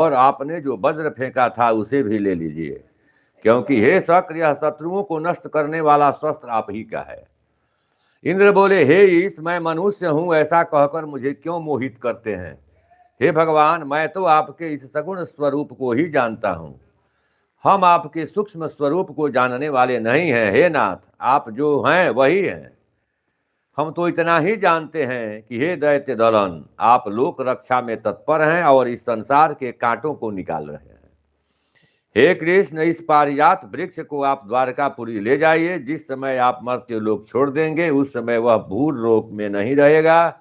और आपने जो वज्र फेंका था उसे भी ले लीजिए, क्योंकि हे शक्र, यह शत्रुओं को नष्ट करने वाला शस्त्र आप ही का है। इंद्र बोले, हे ईश, मैं मनुष्य हूं, ऐसा कहकर मुझे क्यों मोहित करते हैं? हे भगवान, मैं तो आपके इस सगुण स्वरूप को ही जानता हूं, हम आपके सूक्ष्म स्वरूप को जानने वाले नहीं हैं। हे नाथ, आप जो हैं वही हैं। हम तो इतना ही जानते हैं कि हे दैत्य दलन, आप लोक रक्षा में तत्पर हैं और इस संसार के कांटों को निकाल रहे हैं। हे कृष्ण, इस पारिजात वृक्ष को आप द्वारकापुरी ले जाइए। जिस समय आप मर्त्य लोक छोड़ देंगे उस समय वह भूर लोक में नहीं रहेगा।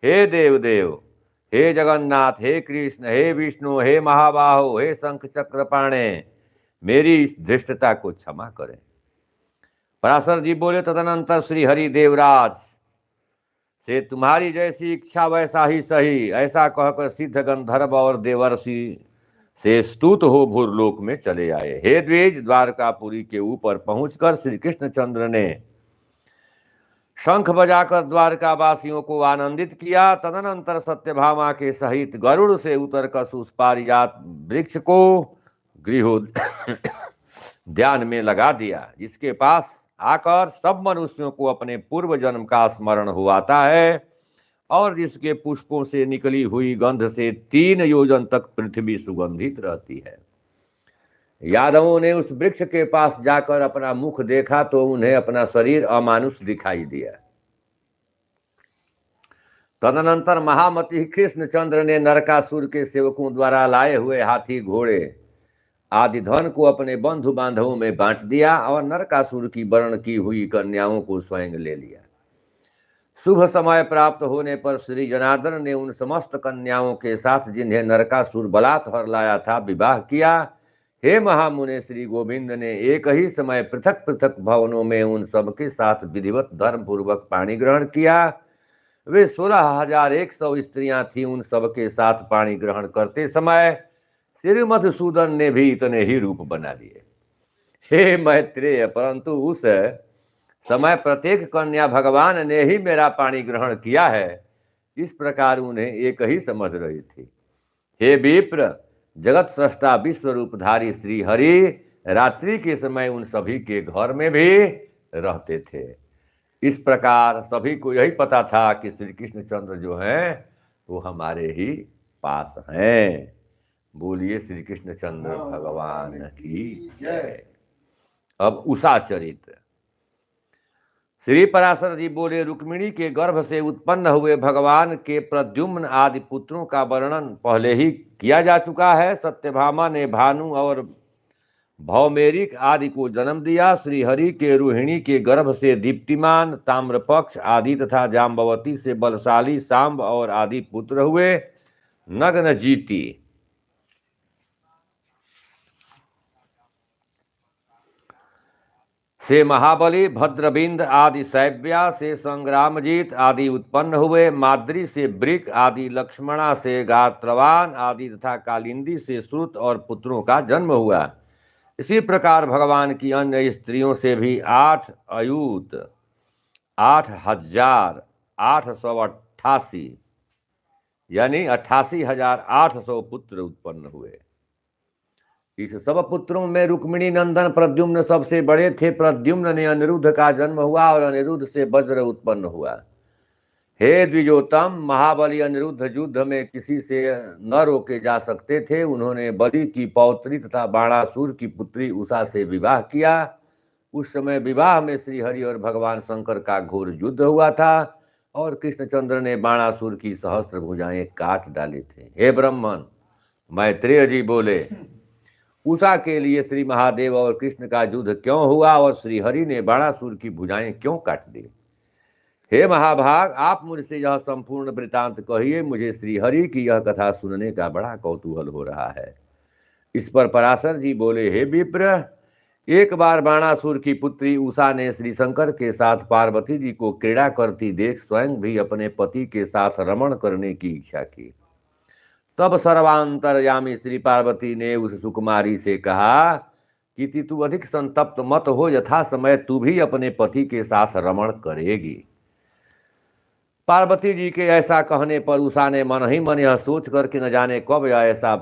हे देवदेव, हे जगन्नाथ, हे कृष्ण, हे विष्णु, हे महाबाहो, हे शंख चक्रपाणे, मेरी इस धृष्टता को क्षमा करें। पराशर जी बोले, तदनंतर श्री हरि देवराज से तुम्हारी जैसी इच्छा वैसा ही सही, ऐसा कहकर सिद्ध गंधर्व और देवर्षि से स्तुत हो भूरलोक में चले आए। हे द्विज, द्वारकापुरी के ऊपर पहुंचकर श्री कृष्णचंद्र ने शंख बजाकर द्वारकावासियों को आनंदित किया। तदनंतर सत्यभामा के सहित गरुड़ से उतरकर उस पारिजात वृक्ष को गृहोद्यान में लगा दिया, जिसके पास आकर सब मनुष्यों को अपने पूर्व जन्म का स्मरण हुआता है और जिसके पुष्पों से निकली हुई गंध से 3 योजन तक पृथ्वी सुगंधित रहती है। यादवों ने उस वृक्ष के पास जाकर अपना मुख देखा तो उन्हें अपना शरीर अमानुष दिखाई दिया। तदनंतर महामती कृष्णचंद्र ने नरकासुर के सेवकों द्वारा लाए हुए हाथी, घोड़े आदि धन को अपने बंधु बांधवों में बांट दिया और नरकासुर की वर्ण की हुई कन्याओं को स्वयं ले लिया। शुभ समय प्राप्त होने पर श्री जनार्दन ने उन समस्त कन्याओं के साथ जिन्हें नरकासुर बलात्कार लाया था विवाह किया। हे महामुने, श्री गोविंद ने एक ही समय पृथक पृथक भवनों में उन सबके साथ विधिवत धर्म पूर्वक पानी ग्रहण किया। वे 16,100 स्त्रियां थीं। उन सबके साथ पानी ग्रहण करते समय श्री मधुसूदन ने भी इतने ही रूप बना लिए। हे मैत्रेय, परंतु उस समय प्रत्येक कन्या भगवान ने ही मेरा पानी ग्रहण किया है, इस प्रकार उन्हें एक ही समझ रही थी। हे विप्र, जगत सृष्टा विश्व रूपधारी श्री हरि रात्रि के समय उन सभी के घर में भी रहते थे। इस प्रकार सभी को यही पता था कि श्री कृष्णचंद्र जो हैं वो हमारे ही पास हैं। बोलिए श्री कृष्णचंद्र भगवान की जय। अब उषा चरित्र। श्री पराशर जी बोले, रुक्मिणी के गर्भ से उत्पन्न हुए भगवान के प्रद्युम्न आदि पुत्रों का वर्णन पहले ही किया जा चुका है। सत्यभामा ने भानु और भौमेरिक आदि को जन्म दिया। श्री हरि के रोहिणी के गर्भ से दीप्तिमान, ताम्रपक्ष आदि तथा जाम्बवती से बलशाली सांब और आदि पुत्र हुए। नग्नजीति से महाबली, भद्रबिंद आदि शैव्या से संग्रामजीत आदि उत्पन्न हुए। माद्री से ब्रिक आदि, लक्ष्मणा से गात्रवान आदि तथा कालिंदी से श्रुत और पुत्रों का जन्म हुआ। इसी प्रकार भगवान की अन्य स्त्रियों से भी 8 अयूत 8,888 यानी 88,800 पुत्र उत्पन्न हुए। इस सब पुत्रों में रुक्मिणी नंदन प्रद्युम्न सबसे बड़े थे। प्रद्युम्न ने अनिरुद्ध का जन्म हुआ और अनिरुद्ध से वज्र उत्पन्न हुआ। हे द्विजोतम, महाबली अनिरुद्ध युद्ध में किसी से न रोके जा सकते थे। उन्होंने बलि की पौत्री तथा बाणासुर की पुत्री उषा से विवाह किया। उस समय विवाह में श्री हरि और भगवान शंकर का घोर युद्ध हुआ था और कृष्णचंद्र ने बाणासुर की सहस्त्र भुजाएं काट डाली थी। हे ब्राह्मण, मैत्रेय जी बोले, उषा के लिए श्री महादेव और कृष्ण का युद्ध क्यों हुआ और श्री हरि ने बाणासुर की भुजाएं क्यों काट दी? हे महाभाग, आप मुझसे यह संपूर्ण वृतांत कहिए। मुझे श्री हरि की यह कथा सुनने का बड़ा कौतूहल हो रहा है। इस पर पराशर जी बोले, हे विप्र, एक बार बाणासुर की पुत्री उषा ने श्री शंकर के साथ पार्वती जी को क्रीड़ा करती देख स्वयं भी अपने पति के साथ रमण करने की इच्छा की। तब सर्वांतरयामी श्री पार्वती ने उस सुकुमारी से कहा कि तू अधिक संतप्त मत हो, यथा समय तू भी अपने पति के साथ रमण करेगी। पार्वती जी के ऐसा कहने पर उषा ने मन ही मन यह सोच कर कि न जाने कब यह ऐसा